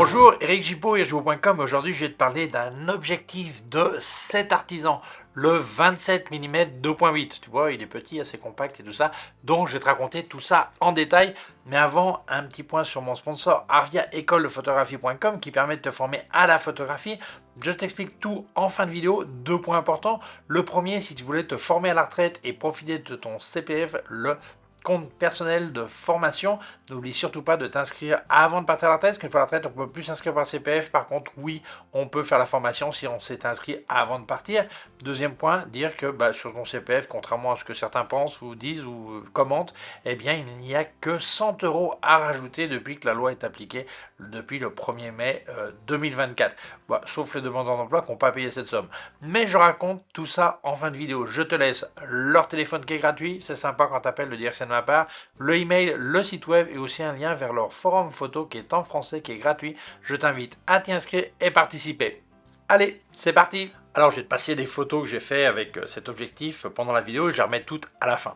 Bonjour, Eric Gibaud, ergibaud.com. Aujourd'hui, je vais te parler d'un objectif de cet artisan, le 27 mm 2.8. Tu vois, il est petit, assez compact et tout ça. Donc, je vais te raconter tout ça en détail. Mais avant, un petit point sur mon sponsor, Arvia École de Photographie.com, qui permet de te former à la photographie. Je t'explique tout en fin de vidéo. 2 points importants. Le premier, si tu voulais te former à la retraite et profiter de ton CPF, le compte personnel de formation. N'oublie surtout pas de t'inscrire avant de partir à la retraite, parce qu'une fois à la retraite, on ne peut plus s'inscrire par CPF. Par contre, oui, on peut faire la formation si on s'est inscrit avant de partir. Deuxième point, dire que sur ton CPF, contrairement à ce que certains pensent ou disent ou commentent, eh bien, il n'y a que 100 € à rajouter depuis que la loi est appliquée depuis le 1er mai 2024. Sauf les demandeurs d'emploi qui n'ont pas payé cette somme. Mais je raconte tout ça en fin de vidéo. Je te laisse leur téléphone qui est gratuit. C'est sympa quand tu appelles, le dire c'est de ma part. Le email, le site web et aussi un lien vers leur forum photo qui est en français, qui est gratuit. Je t'invite à t'y inscrire et participer. Allez, c'est parti! Alors je vais te passer des photos que j'ai fait avec cet objectif pendant la vidéo et je les remets toutes à la fin.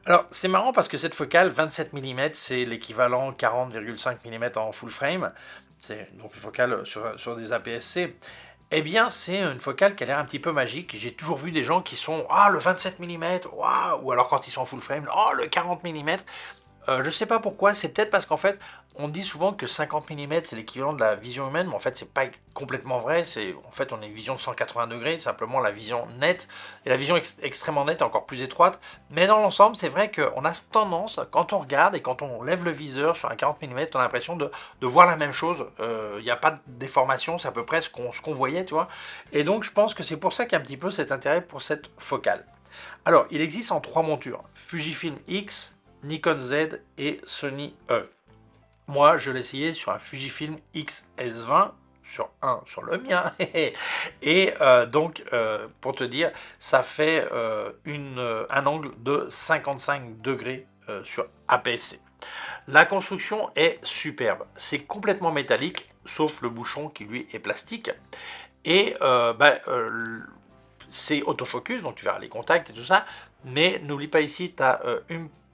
Alors c'est marrant parce que cette focale 27 mm, c'est l'équivalent 40,5 mm en full frame. C'est donc une focale sur des APS-C. Eh bien, c'est une focale qui a l'air un petit peu magique. J'ai toujours vu des gens qui sont « Ah, le 27 mm, waouh !» ou alors quand ils sont en full frame « Oh, le 40 mm !» Je ne sais pas pourquoi, c'est peut-être parce qu'en fait, on dit souvent que 50 mm c'est l'équivalent de la vision humaine, mais en fait, c'est pas complètement vrai. En fait, on a une vision de 180 degrés, simplement la vision nette, et la vision extrêmement nette est encore plus étroite. Mais dans l'ensemble, c'est vrai qu'on a cette tendance, quand on regarde et quand on lève le viseur sur un 40 mm, on a l'impression de voir la même chose. Il n'y a pas de déformation, c'est à peu près ce qu'on voyait, tu vois. Et donc, je pense que c'est pour ça qu'il y a un petit peu cet intérêt pour cette focale. Alors, il existe en 3 montures, Fujifilm X, Nikon Z et Sony E. Moi, je l'ai essayé sur un Fujifilm X-S20, sur le mien. Et donc, pour te dire, ça fait un angle de 55 degrés sur APS-C. La construction est superbe. C'est complètement métallique, sauf le bouchon qui, lui, est plastique. Et c'est autofocus, donc tu verras les contacts et tout ça. Mais n'oublie pas ici, tu as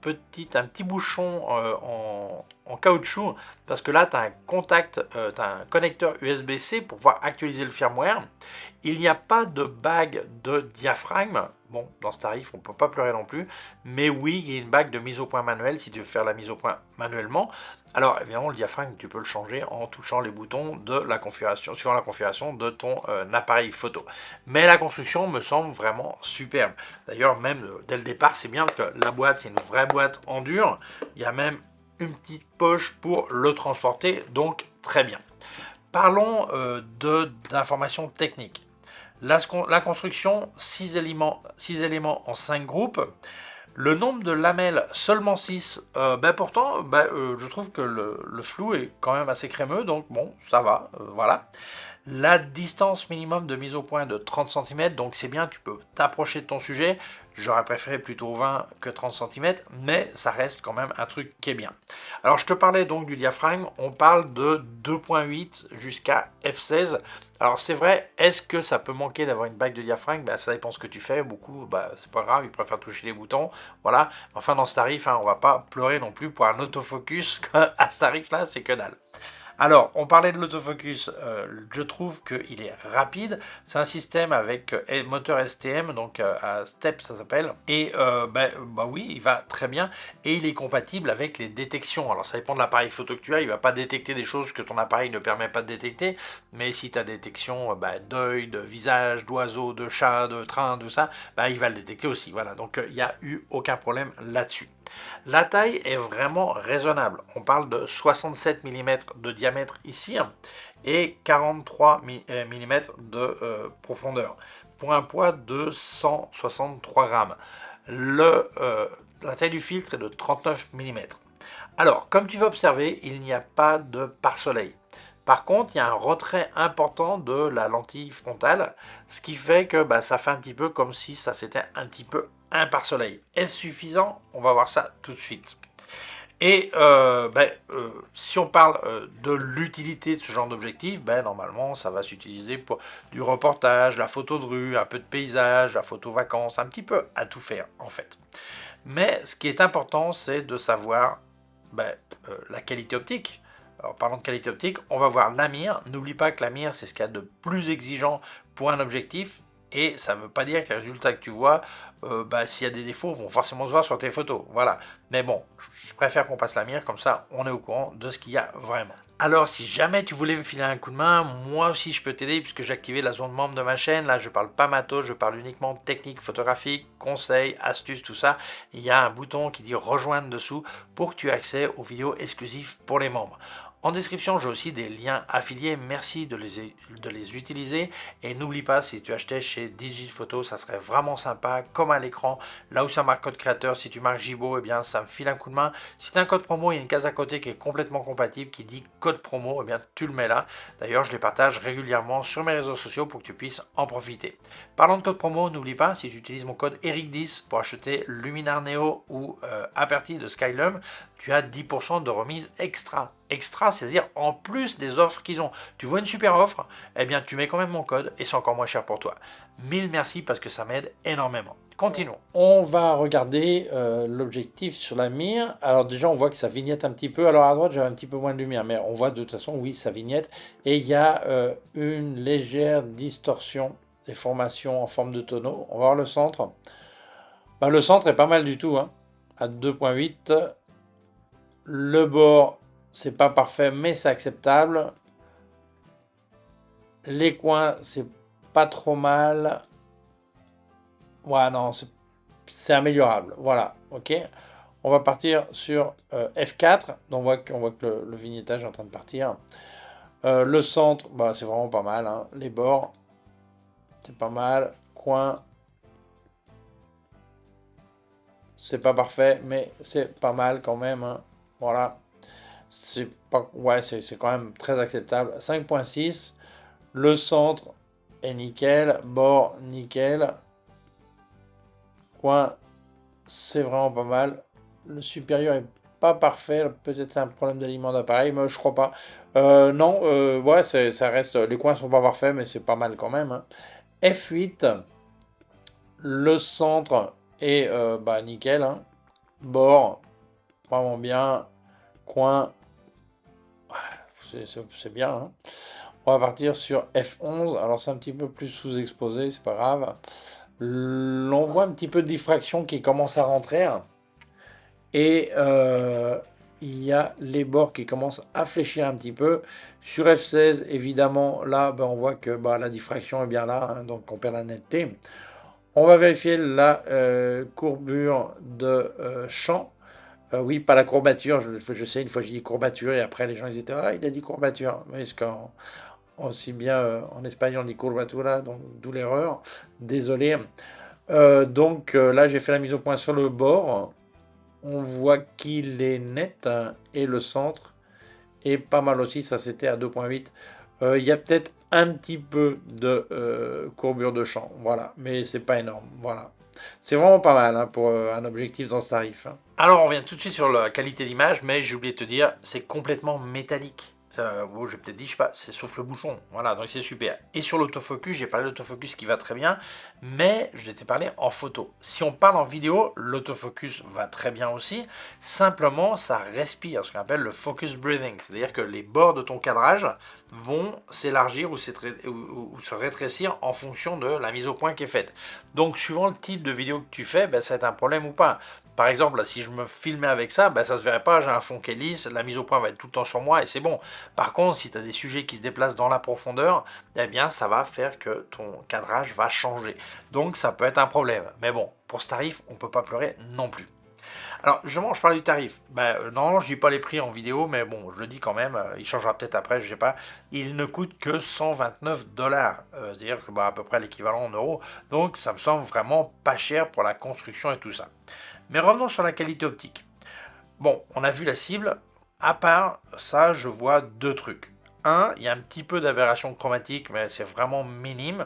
un petit bouchon en caoutchouc, parce que là tu as un contact, tu as un connecteur USB-C pour pouvoir actualiser le firmware. Il n'y a pas de bague de diaphragme. Bon, dans ce tarif, on ne peut pas pleurer non plus. Mais oui, il y a une bague de mise au point manuelle si tu veux faire la mise au point manuellement. Alors, évidemment, le diaphragme, tu peux le changer en touchant les boutons de la configuration, suivant la configuration de ton appareil photo. Mais la construction me semble vraiment superbe. D'ailleurs, même dès le départ, c'est bien que la boîte, c'est une vraie boîte en dur. Il y a même une petite poche pour le transporter, donc très bien. Parlons d'informations techniques. La construction, 6 éléments en 5 groupes. Le nombre de lamelles, seulement 6. Pourtant, je trouve que le flou est quand même assez crémeux, donc bon, ça va, voilà. La distance minimum de mise au point de 30 cm, donc c'est bien, tu peux t'approcher de ton sujet. J'aurais préféré plutôt 20 que 30 cm, mais ça reste quand même un truc qui est bien. Alors je te parlais donc du diaphragme, on parle de 2.8 jusqu'à f16. Alors c'est vrai, est-ce que ça peut manquer d'avoir une bague de diaphragme? Ça dépend ce que tu fais, beaucoup, c'est pas grave, ils préfèrent toucher les boutons, voilà. Enfin dans ce tarif, on va pas pleurer non plus pour un autofocus, à ce tarif-là, c'est que dalle. Alors, on parlait de l'autofocus, je trouve qu'il est rapide. C'est un système avec moteur STM, donc à step ça s'appelle. Et oui, il va très bien. Et il est compatible avec les détections. Alors ça dépend de l'appareil photo que tu as. Il ne va pas détecter des choses que ton appareil ne permet pas de détecter. Mais si tu as détection d'œil, de visage, d'oiseau, de chat, de train, de ça, il va le détecter aussi. Voilà, donc il n'y a eu aucun problème là-dessus. La taille est vraiment raisonnable. On parle de 67 mm de diamètre ici et 43 mm de profondeur pour un poids de 163 grammes. La taille du filtre est de 39 mm. Alors, comme tu vas observer, il n'y a pas de pare-soleil. Par contre, il y a un retrait important de la lentille frontale, ce qui fait que ça fait un petit peu comme si ça s'était un petit peu un pare-soleil. Est-ce suffisant? On va voir ça tout de suite. Et si on parle de l'utilité de ce genre d'objectif, normalement ça va s'utiliser pour du reportage, la photo de rue, un peu de paysage, la photo vacances, un petit peu à tout faire en fait. Mais ce qui est important, c'est de savoir la qualité optique. Alors, parlons de qualité optique, on va voir la mire. N'oublie pas que la mire, c'est ce qu'il y a de plus exigeant pour un objectif. Et ça ne veut pas dire que les résultats que tu vois, s'il y a des défauts, vont forcément se voir sur tes photos. Voilà. Mais bon, je préfère qu'on passe la mire, comme ça, on est au courant de ce qu'il y a vraiment. Alors, si jamais tu voulais me filer un coup de main, moi aussi je peux t'aider puisque j'ai activé la zone membre de ma chaîne. Là, je parle pas matos, je parle uniquement technique photographique, conseils, astuces, tout ça. Il y a un bouton qui dit rejoindre dessous pour que tu aies accès aux vidéos exclusives pour les membres. En description, j'ai aussi des liens affiliés. Merci de les utiliser. Et n'oublie pas, si tu achetais chez Digiphoto, ça serait vraiment sympa, comme à l'écran. Là où ça marque code créateur, si tu marques Gibo, eh bien, ça me file un coup de main. Si tu as un code promo, il y a une case à côté qui est complètement compatible, qui dit code promo, eh bien, tu le mets là. D'ailleurs, je les partage régulièrement sur mes réseaux sociaux pour que tu puisses en profiter. Parlant de code promo, n'oublie pas, si tu utilises mon code ERIC10 pour acheter Luminar Neo ou Aperti de Skylum, tu as 10% de remise extra. Extra, c'est-à-dire en plus des offres qu'ils ont. Tu vois une super offre, eh bien tu mets quand même mon code et c'est encore moins cher pour toi. Mille merci parce que ça m'aide énormément. Continuons. On va regarder l'objectif sur la mire. Alors déjà, on voit que ça vignette un petit peu. Alors à droite, j'avais un petit peu moins de lumière, mais on voit de toute façon, oui, ça vignette. Et il y a une légère distorsion, des formations en forme de tonneau. On va voir le centre. Le centre est pas mal du tout, hein, à 2.8. Le bord, c'est pas parfait, mais c'est acceptable. Les coins, c'est pas trop mal. Ouais, non, c'est améliorable. Voilà, ok. On va partir sur F4. Donc on voit que le vignettage est en train de partir. Le centre, c'est vraiment pas mal, hein. Les bords, c'est pas mal. Coin, c'est pas parfait, mais c'est pas mal quand même, hein. Voilà. C'est pas, ouais, c'est quand même très acceptable. 5.6. Le centre est nickel. Bord, nickel. Coin, c'est vraiment pas mal. Le supérieur est pas parfait. Peut-être un problème d'aliment d'appareil, mais je crois pas. Non, ouais, ça reste. Les coins sont pas parfaits, mais c'est pas mal quand même, hein. F8. Le centre est nickel, hein. Bord, vraiment bien. Coin, c'est bien, hein. On va partir sur F11. Alors c'est un petit peu plus sous-exposé, c'est pas grave. On voit un petit peu de diffraction qui commence à rentrer. Et il y a les bords qui commencent à fléchir un petit peu. Sur F16, évidemment, là, on voit que la diffraction est bien là, hein, donc on perd la netteté. On va vérifier la courbure de champ. Oui, pas la courbature. Je sais, une fois j'ai dit courbature et après les gens ils étaient il a dit courbature. Parce aussi bien en espagnol on dit curvatura, donc d'où l'erreur. Désolé. Là j'ai fait la mise au point sur le bord. On voit qu'il est net, hein, et le centre est pas mal aussi. Ça c'était à 2.8. Il y a peut-être un petit peu de courbure de champ, voilà, mais c'est pas énorme, voilà. C'est vraiment pas mal, hein, pour un objectif dans ce tarif, hein. Alors on revient tout de suite sur la qualité d'image, mais j'ai oublié de te dire, c'est complètement métallique. Ça, j'ai peut-être dit, je sais pas, c'est sauf le bouchon, voilà, donc c'est super. Et sur l'autofocus, j'ai parlé de l'autofocus qui va très bien, mais je t'ai parlé en photo. Si on parle en vidéo, l'autofocus va très bien aussi, simplement ça respire, ce qu'on appelle le focus breathing, c'est-à-dire que les bords de ton cadrage vont s'élargir ou se rétrécir en fonction de la mise au point qui est faite. Donc suivant le type de vidéo que tu fais, ça va être un problème ou pas. Par exemple, là, si je me filmais avec ça, ça se verrait pas, j'ai un fond qui est lisse, la mise au point va être tout le temps sur moi et c'est bon. Par contre, si tu as des sujets qui se déplacent dans la profondeur, eh bien ça va faire que ton cadrage va changer. Donc ça peut être un problème. Mais bon, pour ce tarif, on ne peut pas pleurer non plus. Alors, je parle du tarif. Non, je dis pas les prix en vidéo, mais bon, je le dis quand même, il changera peut-être après, je sais pas. Il ne coûte que 129 $. C'est-à-dire que à peu près l'équivalent en euros. Donc, ça me semble vraiment pas cher pour la construction et tout ça. Mais revenons sur la qualité optique. Bon, on a vu la cible. À part ça, je vois deux trucs. Un, il y a un petit peu d'aberration chromatique, mais c'est vraiment minime.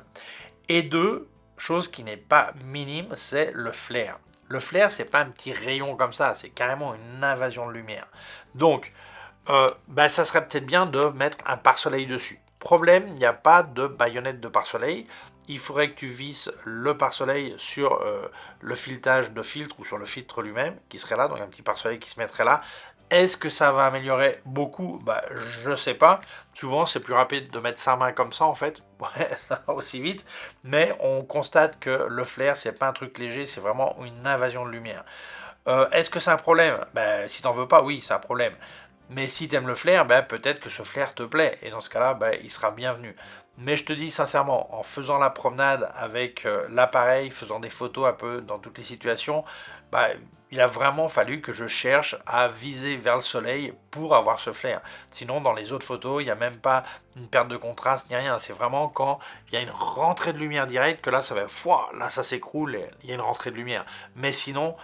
Et deux, chose qui n'est pas minime, c'est le flare. Le flare, c'est pas un petit rayon comme ça, c'est carrément une invasion de lumière. Donc, ça serait peut-être bien de mettre un pare-soleil dessus. Problème, il n'y a pas de baïonnette de pare-soleil. Il faudrait que tu visses le pare-soleil sur le filetage de filtre ou sur le filtre lui-même qui serait là, donc un petit pare-soleil qui se mettrait là. Est-ce que ça va améliorer beaucoup? Je sais pas. Souvent, c'est plus rapide de mettre sa main comme ça, en fait. Ouais, ça va aussi vite. Mais on constate que le flair, c'est pas un truc léger, c'est vraiment une invasion de lumière. Est-ce que c'est un problème? Si t'en veux pas, oui, c'est un problème. Mais si t'aimes le flair, peut-être que ce flair te plaît. Et dans ce cas-là, il sera bienvenu. Mais je te dis sincèrement, en faisant la promenade avec l'appareil, faisant des photos un peu dans toutes les situations, il a vraiment fallu que je cherche à viser vers le soleil pour avoir ce flair. Sinon, dans les autres photos, il n'y a même pas une perte de contraste ni rien. C'est vraiment quand il y a une rentrée de lumière directe que là, ça va, là, ça s'écroule et il y a une rentrée de lumière. Mais sinon,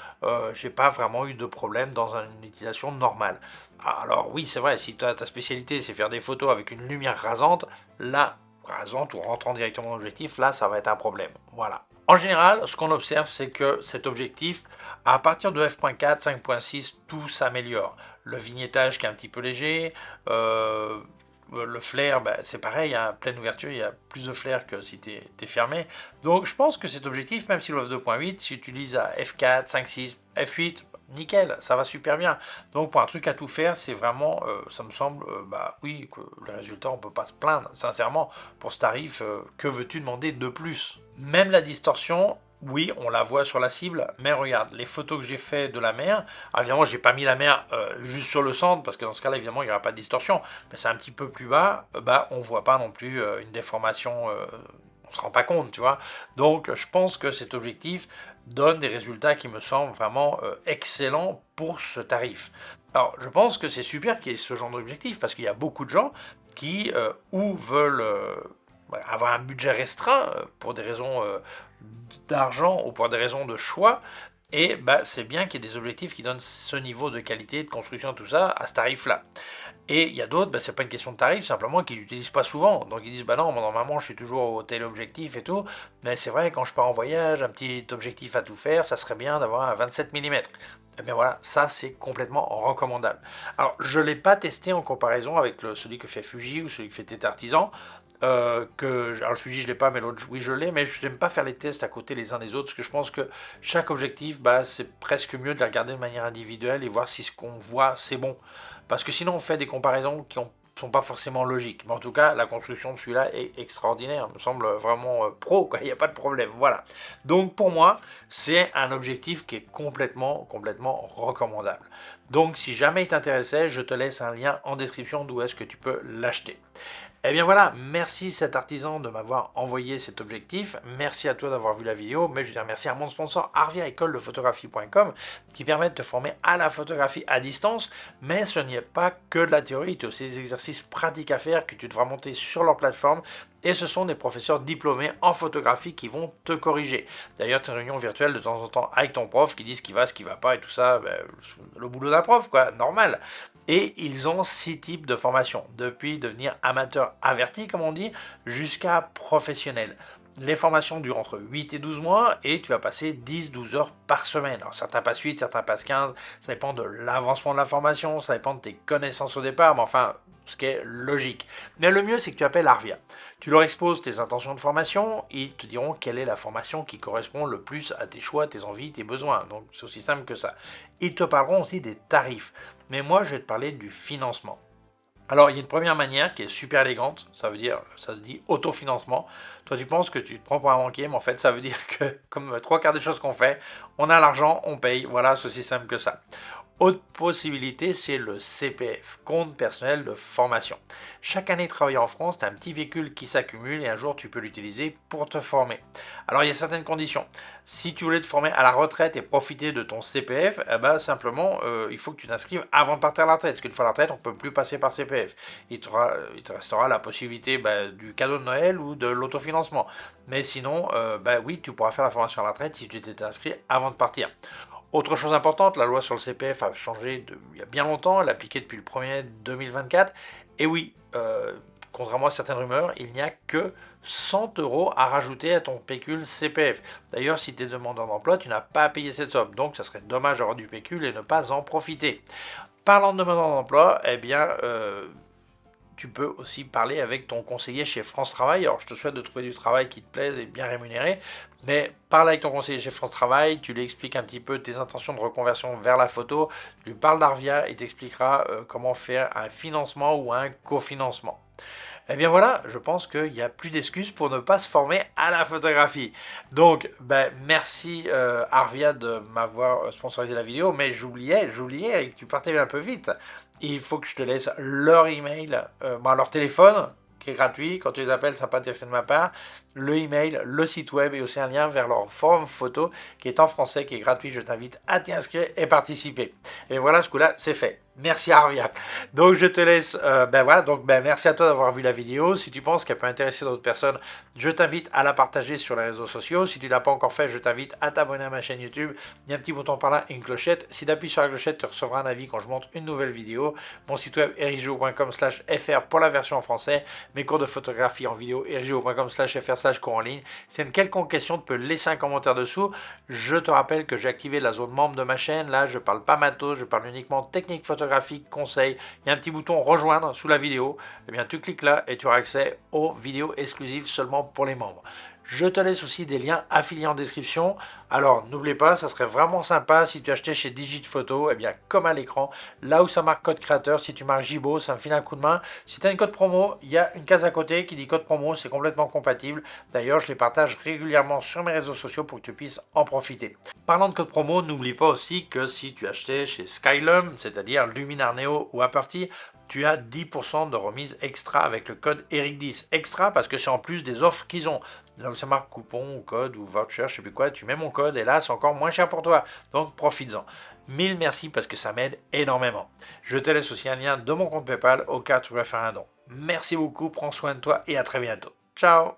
j'ai pas vraiment eu de problème dans une utilisation normale. Alors oui, c'est vrai, si ta spécialité c'est faire des photos avec une lumière rasante, là, rasante ou rentrant directement dans l'objectif, là, ça va être un problème. Voilà. En général, ce qu'on observe, c'est que cet objectif, à partir de f.4, 5.6, tout s'améliore. Le vignettage qui est un petit peu léger, le flair, c'est pareil, à pleine ouverture, il y a plus de flair que si tu es fermé. Donc je pense que cet objectif, même s'il offre 2.8, si tu utilises à f4, 5.6, f8, nickel, ça va super bien. Donc pour un truc à tout faire, c'est vraiment, ça me semble, oui, que le résultat, on peut pas se plaindre. Sincèrement, pour ce tarif, que veux-tu demander de plus? Même la distorsion, oui, on la voit sur la cible, mais regarde, les photos que j'ai fait de la mer, évidemment, j'ai pas mis la mer juste sur le centre, parce que dans ce cas-là, évidemment, il n'y aura pas de distorsion, mais c'est un petit peu plus bas, on voit pas non plus une déformation, on se rend pas compte, tu vois. Donc, je pense que cet objectif donne des résultats qui me semblent vraiment excellents pour ce tarif. Alors, je pense que c'est super qu'il y ait ce genre d'objectif, parce qu'il y a beaucoup de gens qui ou veulent avoir un budget restreint pour des raisons d'argent ou pour des raisons de choix, et c'est bien qu'il y ait des objectifs qui donnent ce niveau de qualité, de construction, tout ça, à ce tarif-là. Et il y a d'autres, c'est pas une question de tarif, simplement qu'ils n'utilisent pas souvent. Donc ils disent, non, moi, normalement je suis toujours au téléobjectif et tout, mais c'est vrai, quand je pars en voyage, un petit objectif à tout faire, ça serait bien d'avoir un 27 mm. Et bien voilà, ça c'est complètement recommandable. Alors je ne l'ai pas testé en comparaison avec celui que fait Fuji ou celui que fait Tête Artisan. Alors le Fuji je l'ai pas, mais l'autre oui je l'ai, mais je n'aime pas faire les tests à côté les uns des autres, parce que je pense que chaque objectif, c'est presque mieux de les regarder de manière individuelle et voir si ce qu'on voit c'est bon. Parce que sinon on fait des comparaisons qui sont pas forcément logiques. Mais en tout cas, la construction de celui-là est extraordinaire, me semble vraiment pro, quoi. Il n'y a pas de problème, voilà. Donc pour moi, c'est un objectif qui est complètement recommandable. Donc si jamais il t'intéressait, je te laisse un lien en description d'où est-ce que tu peux l'acheter. Eh bien voilà, merci cet artisan de m'avoir envoyé cet objectif, merci à toi d'avoir vu la vidéo, mais je veux dire merci à mon sponsor Arvia école de photographie.com qui permet de te former à la photographie à distance, mais ce n'est pas que de la théorie, tu as aussi des exercices pratiques à faire que tu devras monter sur leur plateforme, et ce sont des professeurs diplômés en photographie qui vont te corriger. D'ailleurs, tu as une réunion virtuelle de temps en temps avec ton prof qui dit ce qui va pas et tout ça, le boulot d'un prof, quoi, normal. Et ils ont 6 types de formations, depuis devenir amateur averti, comme on dit, jusqu'à professionnel. Les formations durent entre 8 et 12 mois et tu vas passer 10-12 heures par semaine. Alors certains passent 8, certains passent 15, ça dépend de l'avancement de la formation, ça dépend de tes connaissances au départ, mais enfin, ce qui est logique. Mais le mieux, c'est que tu appelles Arvia. Tu leur exposes tes intentions de formation, ils te diront quelle est la formation qui correspond le plus à tes choix, tes envies, tes besoins. Donc c'est aussi simple que ça. Ils te parleront aussi des tarifs. Mais moi, je vais te parler du financement. Alors, il y a une première manière qui est super élégante, ça veut dire, ça se dit autofinancement. Toi, tu penses que tu te prends pour un banquier, mais en fait, ça veut dire que, comme 3 quarts des choses qu'on fait, on a l'argent, on paye. Voilà, c'est aussi simple que ça. Autre possibilité, c'est le CPF, compte personnel de formation. Chaque année de travail en France, tu as un petit véhicule qui s'accumule et un jour tu peux l'utiliser pour te former. Alors il y a certaines conditions. Si tu voulais te former à la retraite et profiter de ton CPF, simplement il faut que tu t'inscrives avant de partir à la retraite. Parce qu'une fois à la retraite, on ne peut plus passer par CPF. Il te restera la possibilité du cadeau de Noël ou de l'autofinancement. Mais sinon, oui, tu pourras faire la formation à la retraite si tu t'es inscrit avant de partir. Autre chose importante, la loi sur le CPF a changé il y a bien longtemps, elle est appliquée depuis le 1er 2024. Et oui, contrairement à certaines rumeurs, il n'y a que 100 € à rajouter à ton pécule CPF. D'ailleurs, si tu es demandeur d'emploi, tu n'as pas à payer cette somme. Donc, ça serait dommage d'avoir du pécule et ne pas en profiter. Parlant de demandeur d'emploi, tu peux aussi parler avec ton conseiller chez France Travail. Alors, je te souhaite de trouver du travail qui te plaise et bien rémunéré, mais parle avec ton conseiller chez France Travail, tu lui expliques un petit peu tes intentions de reconversion vers la photo, tu lui parles d'Arvia et t'expliquera comment faire un financement ou un cofinancement. Eh bien voilà, je pense qu'il n'y a plus d'excuses pour ne pas se former à la photographie. Donc, merci Arvia de m'avoir sponsorisé la vidéo, mais j'oubliais, et tu partais un peu vite. Il faut que je te laisse leur email, leur téléphone, qui est gratuit. Quand tu les appelles, ça n'a pas d'intérêt de ma part. Le email, le site web et aussi un lien vers leur forum photo qui est en français, qui est gratuit. Je t'invite à t'y inscrire et participer. Et voilà, ce coup-là, c'est fait. Merci Arvia. Donc je te laisse, merci à toi d'avoir vu la vidéo. Si tu penses qu'elle peut intéresser d'autres personnes, je t'invite à la partager sur les réseaux sociaux. Si tu ne l'as pas encore fait, je t'invite à t'abonner à ma chaîne YouTube. Il y a un petit bouton par là, une clochette. Si tu appuies sur la clochette, tu recevras un avis quand je monte une nouvelle vidéo. Mon site web ericgio.com/fr pour la version en français. Mes cours de photographie en vidéo ericgio.com/fr/cours en ligne. Si tu as une quelconque question, tu peux laisser un commentaire dessous. Je te rappelle que j'ai activé la zone membre de ma chaîne. Là, je parle pas matos, je parle uniquement technique photographique, conseils. Il y a un petit bouton rejoindre sous la vidéo. Eh bien, tu cliques là et tu auras accès aux vidéos exclusives seulement pour les membres. Je te laisse aussi des liens affiliés en description. Alors, n'oublie pas, ça serait vraiment sympa si tu achetais chez Digitphoto, eh bien, comme à l'écran, là où ça marque code créateur, si tu marques Jibo, ça me file un coup de main. Si tu as une code promo, il y a une case à côté qui dit code promo, c'est complètement compatible. D'ailleurs, je les partage régulièrement sur mes réseaux sociaux pour que tu puisses en profiter. Parlant de code promo, n'oublie pas aussi que si tu achetais chez Skylum, c'est-à-dire Luminar Neo ou Aperti, tu as 10% de remise extra avec le code ERIC10. Extra parce que c'est en plus des offres qu'ils ont. Là où ça marque coupon ou code ou voucher, je sais plus quoi, tu mets mon code et là c'est encore moins cher pour toi. Donc profites-en. Mille merci parce que ça m'aide énormément. Je te laisse aussi un lien de mon compte PayPal au cas où tu veux faire un don. Merci beaucoup, prends soin de toi et à très bientôt. Ciao!